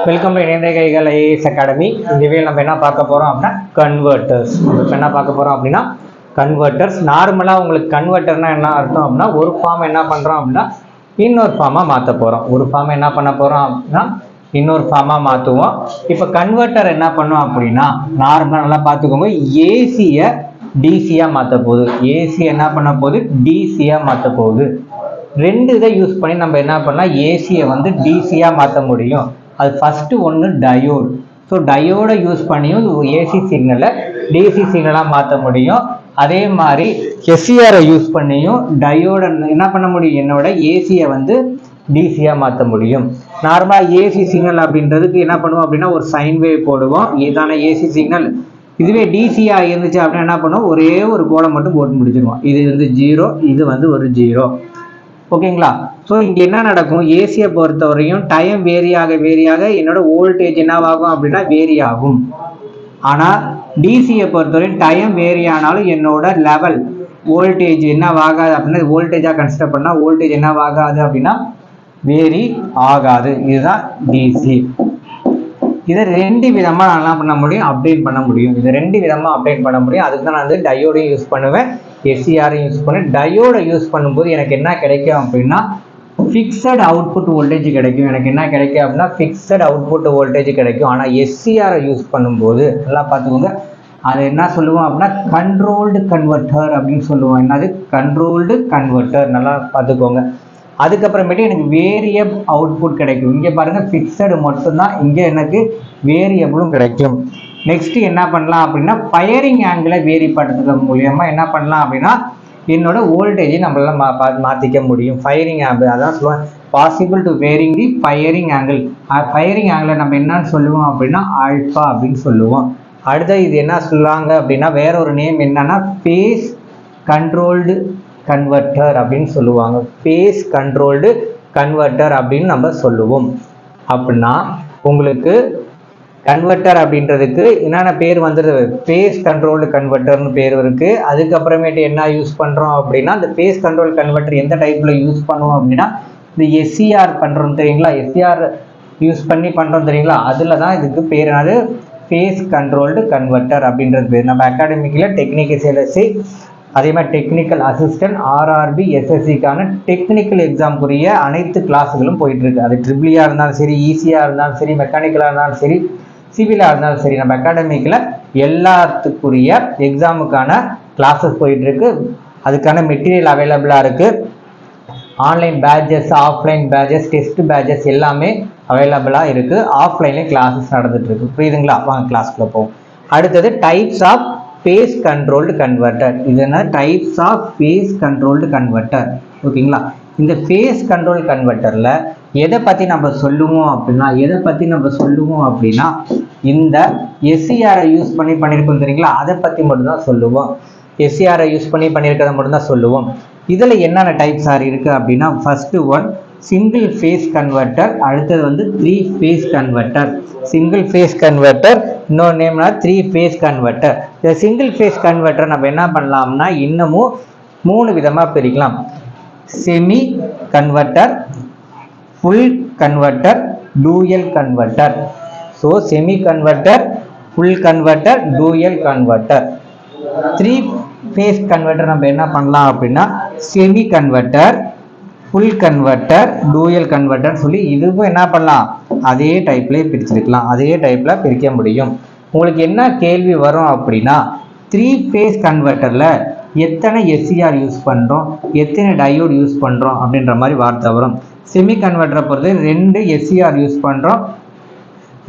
Welcome to இணைந்த கைகள் IAS academy. இந்த வீடியோவில் நம்ம என்ன பார்க்க போகிறோம் அப்படின்னா கன்வெர்ட்டர்ஸ். இப்போ என்ன பார்க்க போகிறோம் அப்படின்னா கன்வெர்ட்டர்ஸ். நார்மலாக உங்களுக்கு கன்வெர்ட்டர்னா என்ன அர்த்தம் அப்படின்னா ஒரு ஃபார்ம் என்ன பண்ணுறோம் அப்படின்னா இன்னொரு ஃபார்மாக மாற்ற போகிறோம். ஒரு ஃபார்ம் என்ன பண்ண போகிறோம் அப்படின்னா இன்னொரு ஃபார்மாக மாற்றுவோம். இப்போ கன்வெர்ட்டர் என்ன பண்ணோம் அப்படின்னா நார்மலாக நல்லா பார்த்துக்கோங்க, ஏசியை டிசியாக மாற்ற போகுது. ஏசி என்ன பண்ண போகுது, டிசியாக மாற்ற போகுது. ரெண்டு இதை யூஸ் பண்ணி நம்ம என்ன பண்ணலாம், ஏசியை வந்து டிசியாக மாற்ற முடியும். அது ஃபஸ்ட்டு ஒன்று டயோடு. ஸோ டயோடை யூஸ் பண்ணியும் ஏசி சிக்னலை டிசி சிக்னலாக மாற்ற முடியும். அதே மாதிரி எஸ்சிஆரை யூஸ் பண்ணியும் டயோடை என்ன பண்ண முடியும், என்னோட ஏசியை வந்து டிசியாக மாற்ற முடியும். நார்மலாக ஏசி சிக்னல் அப்படின்றதுக்கு என்ன பண்ணுவோம் அப்படின்னா ஒரு சைன் வேவ் போடுவோம், இதான ஏசி சிக்னல். இதுவே டிசியாக இருந்துச்சு அப்படின்னா என்ன பண்ணுவோம், ஒரே ஒரு கோடை மட்டும் போட்டு முடிச்சிருவோம். இது வந்து 0, இது வந்து ஒரு 0. ஓகேங்களா? ஸோ இங்கே என்ன நடக்கும், ஏசியை பொறுத்தவரையும் டைம் வேரியாக என்னோட வோல்டேஜ் என்னவாகும் அப்படின்னா வேரி ஆகும். ஆனால் டிசியை பொறுத்தவரையும் டைம் வேரி ஆனாலும் என்னோட லெவல் வோல்டேஜ் என்னவாகாது அப்படின்னா வோல்டேஜாக கன்சிடர் பண்ணால் வோல்டேஜ் என்னவாகாது அப்படின்னா வேரி ஆகாது. இதுதான் டிசி. இதை ரெண்டு விதமாக நான் என்ன பண்ண முடியும், அப்டேட் பண்ண முடியும். இதை ரெண்டு விதமாக அப்டேட் பண்ண முடியும். அதுக்கு தான் நான் வந்து டயோடையும் யூஸ் பண்ணுவேன், எஸ்சிஆரையும் யூஸ் பண்ணுவேன். டயோடை யூஸ் பண்ணும்போது எனக்கு என்ன கிடைக்கும் அப்படின்னா ஃபிக்ஸட் அவுட்புட் வோல்டேஜ் கிடைக்கும். எனக்கு என்ன கிடைக்கும் அப்படின்னா ஃபிக்ஸட் அவுட்புட் வோல்டேஜ் கிடைக்கும். ஆனால் எஸ்சிஆரை யூஸ் பண்ணும்போது நல்லா பார்த்துக்கோங்க, அது என்ன சொல்லுவோம் அப்படின்னா கண்ட்ரோல்டு கன்வெர்ட்டர் அப்படின்னு சொல்லுவோம். என்னது, கண்ட்ரோல்டு கன்வெர்ட்டர். நல்லா பார்த்துக்கோங்க. அதுக்கப்புறமேட்டு எனக்கு வேரியபிள் அவுட்புட் கிடைக்கும். இங்கே பாருங்கள் ஃபிக்ஸடு மட்டும்தான், இங்கே எனக்கு வேரியபிளும் கிடைக்கும். நெக்ஸ்ட் என்ன பண்ணலாம் அப்படின்னா ஃபயரிங் ஆங்கிளை வேரி பண்ணுறது மூலியமாக என்ன பண்ணலாம் அப்படின்னா என்னோட வோல்டேஜை நம்மளால மாற்றிக்க முடியும். ஃபயரிங் ஆங்கிள் அதான் சொல்லுவேன், possible to varying the firing angle. Firing ஆங்கிளை நம்ம என்னன்னு சொல்லுவோம் அப்படின்னா ஆல்ஃபா அப்படின்னு சொல்லுவோம். அடுத்த இது என்ன சொல்லுவாங்க அப்படின்னா வேற ஒரு நேம் என்னன்னா ஃபேஸ் கண்ட்ரோல்டு கன்வெர்ட்டர் அப்படின்னு சொல்லுவாங்க. ஃபேஸ் கண்ட்ரோல்டு கன்வெர்ட்டர் அப்படின்னு நம்ம சொல்லுவோம். அப்படின்னா உங்களுக்கு கன்வெர்ட்டர் அப்படின்றதுக்கு என்னென்ன பேர் வந்துடுது, ஃபேஸ் கண்ட்ரோல்டு கன்வெர்ட்டர்னு பேர் இருக்குது. அதுக்கப்புறமேட்டு என்ன யூஸ் பண்ணுறோம் அப்படின்னா இந்த ஃபேஸ் கண்ட்ரோல் கன்வெர்ட்டர் எந்த டைப்பில் யூஸ் பண்ணுவோம் அப்படின்னா இந்த எஸ்சிஆர் பண்ணுறோம் தெரியுங்களா, எஸ்சிஆர் யூஸ் பண்ணி பண்ணுறோம் தெரியுங்களா, அதில் தான் இதுக்கு பேர் என்னது ஃபேஸ் கண்ட்ரோல்டு கன்வெர்ட்டர் அப்படின்றது பேர். நம்ம அகாடமிக்கில் டெக்னிக்கல் சேலசி அதே மாதிரி டெக்னிக்கல் அசிஸ்டன்ட் ஆர்ஆர்பி எஸ்எஸ்சிக்கான டெக்னிக்கல் எக்ஸாமுக்குரிய அனைத்து கிளாஸுகளும் போயிட்டுருக்கு. அது ட்ரிபிளியாக இருந்தாலும் சரி, ஈஸியாக இருந்தாலும் சரி, மெக்கானிக்கலாக இருந்தாலும் சரி, சிவிலாக இருந்தாலும் சரி, நம்ம அகாடமிக்கில் எல்லாத்துக்குரிய எக்ஸாமுக்கான கிளாஸஸ் போயிட்டுருக்கு. அதுக்கான மெட்டீரியல் அவைலபிளாக இருக்குது. Online patches, offline patches, test patches எல்லாமே அவைலபிளாக இருக்குது. ஆஃப்லைன்லேயும் கிளாஸஸ் நடந்துகிட்ருக்கு. புரியுதுங்களா? வாங்க கிளாஸ்க்குள்ளே போவோம். அடுத்தது types of phase controlled converter. இது என்ன, types of phase controlled converter. ஓகேங்களா? இந்த ஃபேஸ் கண்ட்ரோல் கன்வெர்ட்டரில் எதை பற்றி நம்ம சொல்லுவோம் அப்படின்னா இந்த எஸ்சிஆரை யூஸ் பண்ணி பண்ணியிருக்கோம் தெரியுங்களா, அதை பற்றி மட்டும்தான் சொல்லுவோம். எஸ்சிஆரை யூஸ் பண்ணி பண்ணியிருக்கிறத மட்டும்தான் சொல்லுவோம். இதில் என்னென்ன டைப்ஸ் இருக்குது அப்படின்னா first one single phase converter, அடுத்தது வந்து 3 phase converter. Single phase converter, இன்னொரு நேம்னா 3 ஃபேஸ் கன்வெர்ட்டர். இந்த சிங்கிள் ஃபேஸ் கன்வெர்ட்டர் நம்ம என்ன பண்ணலாம்னா இன்னமும் 3 விதமாக பிரிக்கலாம். Semi converter, full converter, dual converter. So semi converter, full converter, dual converter. 3 phase converter நம்ம என்ன பண்ணலாம் அப்படின்னா semi converter, full converter, dual converter சொல்லி இதுவும் என்ன பண்ணலாம் அதே டைப்லேயே பிரிச்சிருக்கலாம். அதே டைப்பில் பிரிக்க முடியும். உங்களுக்கு என்ன கேள்வி வரும் அப்படின்னா 3 ஃபேஸ் கன்வெர்ட்டரில் எத்தனை எஸ்சிஆர் யூஸ் பண்ணுறோம், எத்தனை டயோடு யூஸ் பண்ணுறோம் அப்படின்ற மாதிரி வார்த்தை வரும். செமி கன்வெர்ட்டரை பொறுத்து 2 எஸ்சிஆர் யூஸ் பண்ணுறோம்,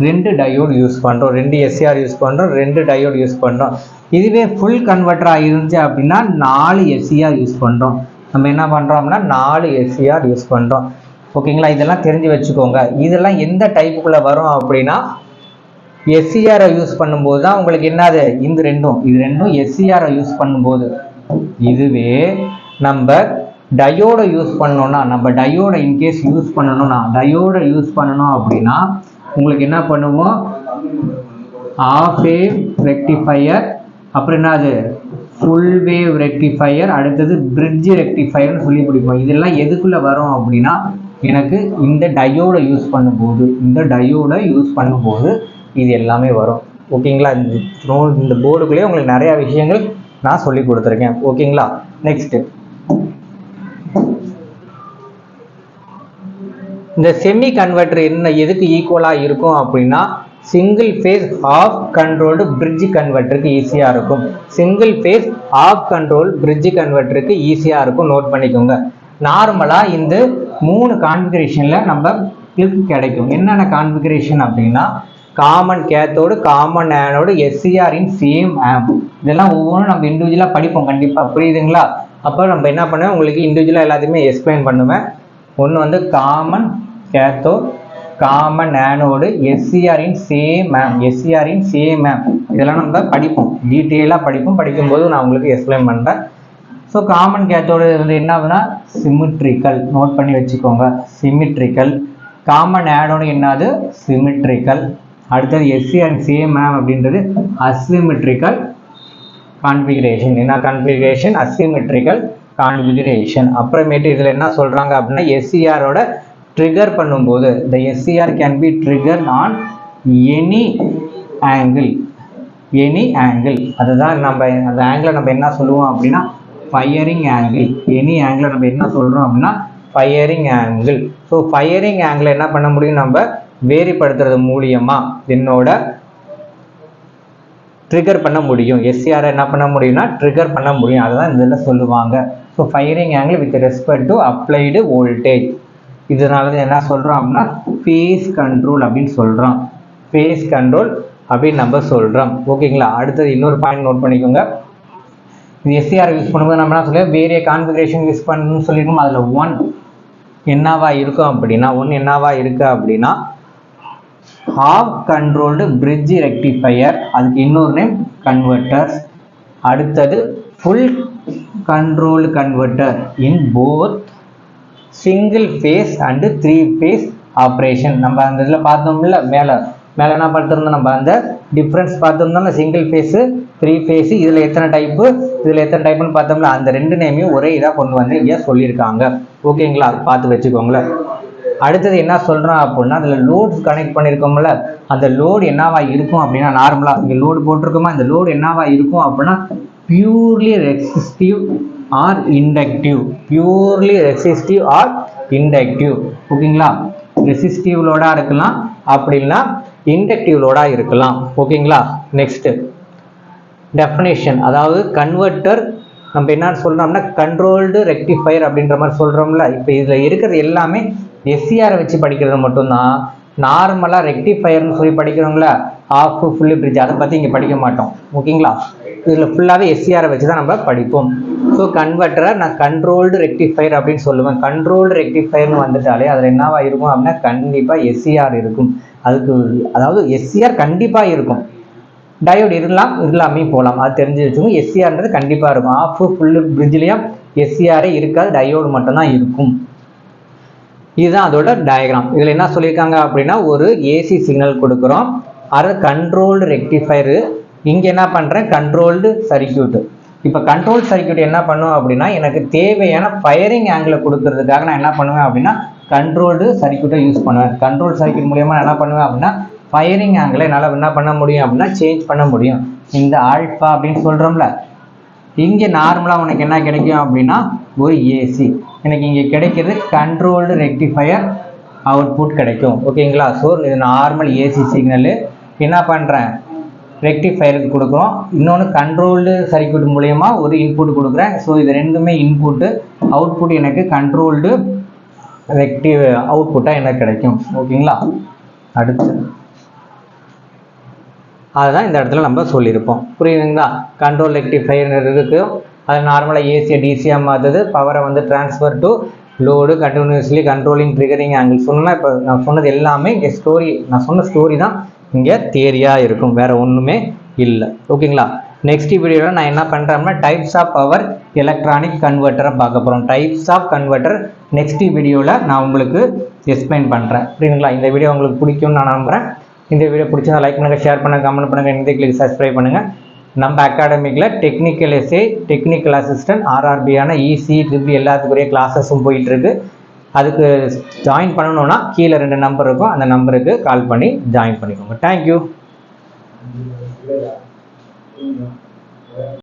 2 டயோடு யூஸ் பண்ணுறோம், 2 எஸ்சிஆர் யூஸ் பண்ணுறோம், 2 டயோடு யூஸ் பண்ணுறோம். இதுவே ஃபுல் கன்வெர்ட்டராக இருந்துச்சு அப்படின்னா 4 எஸ்சிஆர் யூஸ் பண்ணுறோம். நம்ம என்ன பண்ணுறோம் அப்படின்னா 4 எஸ்சிஆர் யூஸ் பண்ணுறோம். ஓகேங்களா? இதெல்லாம் தெரிஞ்சு வச்சுக்கோங்க. இதெல்லாம் எந்த டைப்புக்குள்ளே வரும் அப்படின்னா எஸ்சிஆரை யூஸ் பண்ணும்போது தான் உங்களுக்கு என்னது இது ரெண்டும் எஸ்சிஆரை யூஸ் பண்ணும்போது. இதுவே நம்ம டயோடை யூஸ் பண்ணோம்னா, நம்ம டயோடை இன்கேஸ் யூஸ் பண்ணணும் அப்படின்னா உங்களுக்கு என்ன பண்ணுவோம், ஆஃப் வேவ் ரெக்டிஃபையர், அப்புறம் என்னது ஃபுல் வேவ் ரெக்டிஃபையர், அடுத்தது பிரிட்ஜ் ரெக்டிஃபையர்னு சொல்லி பிடிப்போம். இதெல்லாம் எதுக்குள்ளே வரும் அப்படின்னா எனக்கு இந்த டயோடை யூஸ் பண்ணும்போது இது எல்லாமே வரும். ஓகேங்களா? இந்த போர்டுக்குள்ளேயே உங்களுக்கு நிறையா விஷயங்கள் நான் சொல்லி கொடுத்துருக்கேன். ஓகேங்களா? நெக்ஸ்ட்டு இந்த செமி கன்வெர்டர் எதுக்கு ஈக்குவலாக இருக்கும் அப்படின்னா single phase half controlled bridge கன்வெர்ட்டருக்கு ஈஸியாக இருக்கும். Single phase half control bridge கன்வெர்ட்டருக்கு ஈஸியாக இருக்கும். நோட் பண்ணிக்கோங்க. நார்மலாக இந்த 3 கான்ஃபிகரேஷனில் நம்ம கிளிக் கிடைக்கும். என்னென்ன கான்ஃபிகரேஷன் அப்படின்னா common cathode, common anode, SCR in same amp. இதெல்லாம் ஒவ்வொன்றும் நம்ம இண்டிவிஜுவலாக படிப்போம். கண்டிப்பாக புரியுதுங்களா? அப்போ நம்ம என்ன பண்ணுவேன், உங்களுக்கு இண்டிவிஜுவலாக எல்லாத்தையுமே எக்ஸ்பிளைன் பண்ணுவேன். ஒன்று வந்து common cathode, common anode, SCR in same amp. இதெல்லாம் நம்ம படிப்போம், டீட்டெயிலாக படிப்போம். படிக்கும்போது நான் உங்களுக்கு எக்ஸ்பிளைன் பண்ணுறேன். ஸோ காமன் கேத்தோடு வந்து என்ன ஆகுதுன்னா சிமிட்ரிக்கல். நோட் பண்ணி வச்சுக்கோங்க, சிமிட்ரிக்கல். காமன் ஆனோடு என்னது, சிமிட்ரிக்கல். அடுத்தது SCR இன் சேம் ஆம்ப் அப்படின்றது அசிமெட்ரிக்கல் கான்ஃபிகரேஷன். என்ன கான்ஃபிகரேஷன்? Asymmetrical configuration. அப்புறமேட்டு இதில் என்ன சொல்கிறாங்க அப்படின்னா SCRோட ட்ரிகர் பண்ணும்போது the SCR can be triggered on any angle. அதுதான் நம்ம அந்த ஆங்கிளை நம்ம என்ன சொல்லுவோம் அப்படின்னா ஃபயரிங் ஆங்கிள். எனி ஆங்கிளை நம்ம என்ன சொல்கிறோம் அப்படின்னா ஃபயரிங் ஆங்கிள். ஸோ ஃபயரிங் ஆங்கிளை என்ன பண்ண முடியும், நம்ம வேறுபடுத்துறது மூலியமாக என்னோட ட்ரிகர் பண்ண முடியும். SCR என்ன பண்ண முடியும்னா ட்ரிகர் பண்ண முடியும். அதுதான் இதில் சொல்லுவாங்க. So firing angle with respect to applied voltage. இதனால என்ன சொல்கிறோம் அப்படின்னா ஃபேஸ் கண்ட்ரோல் அப்படின்னு சொல்கிறோம். ஃபேஸ் கண்ட்ரோல் அப்படின்னு நம்ம சொல்கிறோம். ஓகேங்களா? அடுத்தது இன்னொரு பாயிண்ட் நோட் பண்ணிக்கோங்க. இது SCR யூஸ் பண்ணும்போது நம்ம என்ன சொல்லுவோம், வேரிய கான்ஃபிகரேஷன் யூஸ் பண்ணணும்னு சொல்லியிருக்கோம். அதில் ஒன் என்னவா இருக்கும் அப்படின்னா ஹாஃப் கண்ட்ரோல்டு பிரிட்ஜ் ரெக்டிஃபையர். அதுக்கு இன்னொரு நேம் கன்வெர்ட்டர்ஸ். அடுத்தது full control converter in both single phase and 3 phase operation. நம்ம அந்த இதில் பார்த்தோம்ல, மேலே என்ன பார்த்துருந்தோம், நம்ம அந்த டிஃப்ரென்ஸ் பார்த்துருந்தோம்ல, சிங்கிள் ஃபேஸு 3 ஃபேஸு. இதில் எத்தனை டைப்புன்னு பார்த்தோம்ல, அந்த 2 நேமையும் ஒரே இதாக கொண்டு வந்து இங்கே சொல்லியிருக்காங்க. ஓகேங்களா? அது பார்த்து வச்சுக்கோங்களேன். அடுத்தது என்ன சொல்கிறோம் அப்படின்னா அதில் லோட் கனெக்ட் பண்ணியிருக்கோம்ல, அந்த லோடு என்னவா இருக்கும் அப்படின்னா நார்மலாக இங்கே லோடு போட்டிருக்கோமா, இந்த லோடு என்னவா இருக்கும் அப்படின்னா பியூர்லி ரெசிஸ்டிவ் ஆர் இண்டக்டிவ். ஓகேங்களா? ரெசிஸ்டிவ் லோடாக இருக்கலாம், அப்படின்னா இண்டக்டிவ் லோடாக இருக்கலாம். ஓகேங்களா? Next definition. அதாவது கன்வெர்ட்டர் நம்ம என்ன சொல்கிறோம்னா கண்ட்ரோல்டு ரெக்டிஃபையர் அப்படின்ற மாதிரி சொல்கிறோம்ல. இப்போ இதில் இருக்கிறது எல்லாமே SCR வச்சு படிக்கிறது மட்டும்தான். நார்மலாக ரெக்டிஃபையர்னு சொல்லி படிக்கிறோங்களா, ஆஃப் ஃபுல்லு பிரிட்ஜ், அதை பற்றி இங்கே படிக்க மாட்டோம். ஓகேங்களா? இதில் ஃபுல்லாகவே SCR வச்சு தான் நம்ம படிப்போம். ஸோ கன்வெர்ட்டரை நான் கண்ட்ரோல்டு ரெக்டிஃபையர் அப்படின்னு சொல்லுவேன். கண்ட்ரோல்டு ரெக்டிஃபையர்னு வந்துட்டாலே அதில் என்னவா இருக்கும் அப்படின்னா கண்டிப்பாக SCR இருக்கும். அதாவது SCR கண்டிப்பாக இருக்கும். டயோடு இல்லாமே போகலாம், அது தெரிஞ்சு வச்சுக்கோங்க. SCRன்றது கண்டிப்பாக இருக்கும். ஆஃப் ஃபுல்லு பிரிட்ஜ்லேயும் SCRே இருக்காது, டயோடு மட்டும்தான் இருக்கும். இதுதான் அதோட டயக்ராம். இதில் என்ன சொல்லியிருக்காங்க அப்படின்னா ஒரு AC சிக்னல் கொடுக்குறோம், அது கண்ட்ரோல்டு ரெக்டிஃபையரு. இங்கே என்ன பண்ணுறேன், கண்ட்ரோல்டு சர்க்யூட்டு. இப்போ கண்ட்ரோல் சர்க்யூட் என்ன பண்ணுவோம் அப்படின்னா எனக்கு தேவையான ஃபயரிங் ஆங்கிளை கொடுக்கறதுக்காக நான் என்ன பண்ணுவேன் அப்படின்னா கண்ட்ரோல்டு சர்க்யூட்டை யூஸ் பண்ணுவேன். கண்ட்ரோல் சர்க்யூட் மூலியமாக நான் என்ன பண்ணுவேன் அப்படின்னா ஃபயரிங் ஆங்கிளை என்னால் என்ன பண்ண முடியும் அப்படின்னா சேஞ்ச் பண்ண முடியும். இந்த ஆல்ஃபா அப்படின்னு சொல்கிறோம்ல, இங்கே நார்மலாக உனக்கு என்ன கிடைக்கும் அப்படின்னா ஒரு AC. எனக்கு இங்கே கிடைக்கிறது கண்ட்ரோல்டு ரெக்டிஃபையர் அவுட்புட் கிடைக்கும். ஓகேங்களா? ஸோ இது நார்மல் AC சிக்னலு. என்ன பண்ணுறேன், ரெக்டிஃபையருக்கு கொடுக்குறோம். இன்னொன்று கண்ட்ரோல்டு சர்க்யூட் மூலயமா ஒரு இன்புட் கொடுக்குறேன். ஸோ இது ரெண்டுமே இன்புட்டு, அவுட்புட் எனக்கு கண்ட்ரோல்டு அவுட்புட்டாக எனக்கு கிடைக்கும். ஓகேங்களா? அடுத்து அதுதான் இந்த இடத்துல நம்ம சொல்லியிருப்போம். புரியுதுங்களா? கண்ட்ரோல் ரெக்டிஃபையர் இருக்குது, அது நார்மலாக ஏசியை டிசியாக மாற்றுது, பவரை வந்து transfer to load, continuously controlling triggering angle. சொன்னால் இப்போ நான் சொன்னது எல்லாமே இங்கே நான் சொன்ன ஸ்டோரி தான் இங்கே தியரியாக இருக்கும், வேறு ஒன்றுமே இல்லை. ஓகேங்களா? நெக்ஸ்ட் வீடியோவில் நான் என்ன பண்ணுறேன்னா டைப்ஸ் ஆஃப் பவர் எலக்ட்ரானிக் கன்வெர்ட்டரை பார்க்க போகிறோம். டைப்ஸ் ஆஃப் கன்வெர்ட்டர் நெக்ஸ்ட் வீடியோவில் நான் உங்களுக்கு எக்ஸ்பிளைன் பண்ணுறேன். புரியுதுங்களா? இந்த வீடியோ உங்களுக்கு பிடிக்கும்னு நான் நம்புகிறேன். இந்த வீடியோ பிடிச்சா லைக் பண்ணுங்கள், ஷேர் பண்ணுங்கள், கமெண்ட் பண்ணுங்கள், இந்த கிளிக் சப்ஸ்கிரைப் பண்ணுங்கள். நம்ம அகாடமிக்கில் டெக்னிக்கல் எஸ்ஏ, டெக்னிக்கல் அசிஸ்டன்ட், ஆர்ஆர்பியான EC, ட்ரிபிள் எல்லாத்துக்குரிய கிளாஸஸும் போயிட்டுருக்கு. அதுக்கு ஜாயின் பண்ணணும்னா கீழே 2 நம்பர் இருக்கும், அந்த நம்பருக்கு கால் பண்ணி ஜாயின் பண்ணிக்கோங்க. தேங்க்யூ.